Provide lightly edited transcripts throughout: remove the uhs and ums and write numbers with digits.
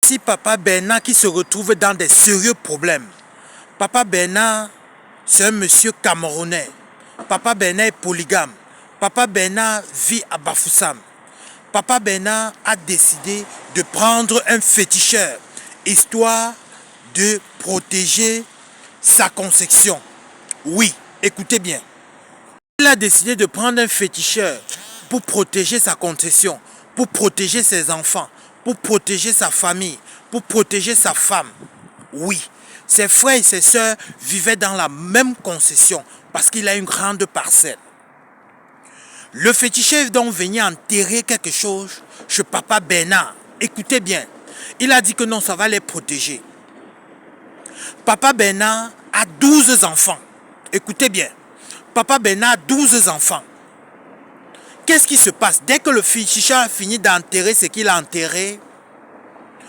Voici Papa Bernard qui se retrouve dans des sérieux problèmes. Papa Bernard, c'est un monsieur camerounais. Papa Bernard est polygame. Papa Bernard vit à Bafoussam. Papa Bernard a décidé de prendre un féticheur, histoire de protéger sa conception. Oui, écoutez bien. Il a décidé de prendre un féticheur pour protéger sa conception, pour protéger ses enfants, pour protéger sa famille, pour protéger sa femme. Oui, ses frères et ses sœurs vivaient dans la même concession parce qu'il a une grande parcelle. Le féticheur donc venait enterrer quelque chose chez Papa Bernard. Écoutez bien, il a dit que non, ça va les protéger. Papa Bernard a 12 enfants. Écoutez bien, Papa Bernard a 12 enfants. Qu'est-ce qui se passe? Dès que le féticheur a fini d'enterrer ce qu'il a enterré,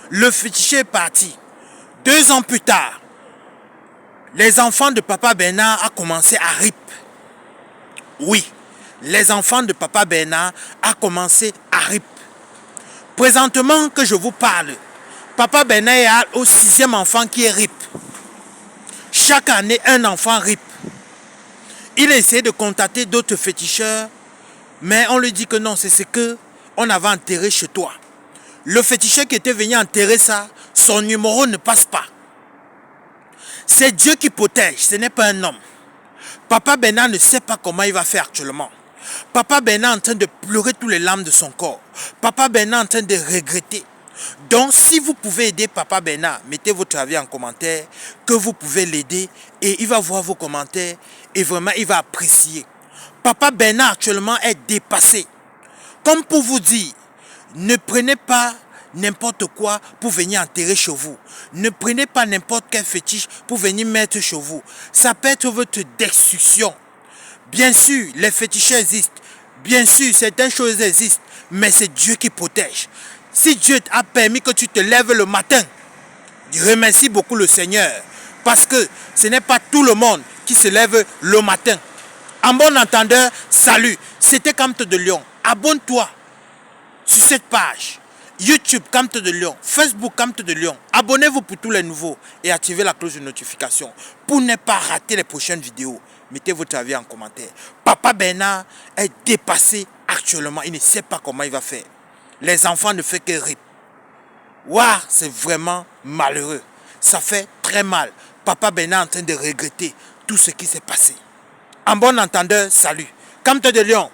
le féticheur est parti. 2 ans plus tard, les enfants de Papa Bernard ont commencé à rip. Oui, les enfants de Papa Bernard ont commencé à rip. Présentement que je vous parle, Papa Bernard est au 6e enfant qui est rip. Chaque année, un enfant rip. Il a essayé de contacter d'autres féticheurs, mais on lui dit que non, c'est ce qu'on avait enterré chez toi. Le féticheur qui était venu enterrer ça, son numéro ne passe pas. C'est Dieu qui protège, ce n'est pas un homme. Papa Bernard ne sait pas comment il va faire actuellement. Papa Bernard est en train de pleurer tous les larmes de son corps. Papa Bernard est en train de regretter. Donc, si vous pouvez aider Papa Bernard, mettez votre avis en commentaire, que vous pouvez l'aider et il va voir vos commentaires et vraiment il va apprécier. Papa Bernard actuellement est dépassé. Comme pour vous dire, ne prenez pas n'importe quoi pour venir enterrer chez vous. Ne prenez pas n'importe quel fétiche pour venir mettre chez vous. Ça peut être votre destruction. Bien sûr, les féticheurs existent. Bien sûr, certaines choses existent. Mais c'est Dieu qui protège. Si Dieu a permis que tu te lèves le matin, remercie beaucoup le Seigneur. Parce que ce n'est pas tout le monde qui se lève le matin. En bon entendeur, salut. C'était Camte de Lion. Abonne-toi sur cette page. YouTube Camte de Lion, Facebook Camte de Lion. Abonnez-vous pour tous les nouveaux et activez la cloche de notification pour ne pas rater les prochaines vidéos. Mettez votre avis en commentaire. Papa Bernard est dépassé actuellement. Il ne sait pas comment il va faire. Les enfants ne font que rire. Waouh, c'est vraiment malheureux. Ça fait très mal. Papa Bernard est en train de regretter tout ce qui s'est passé. En bon entendeur, salut. Camte de Lion.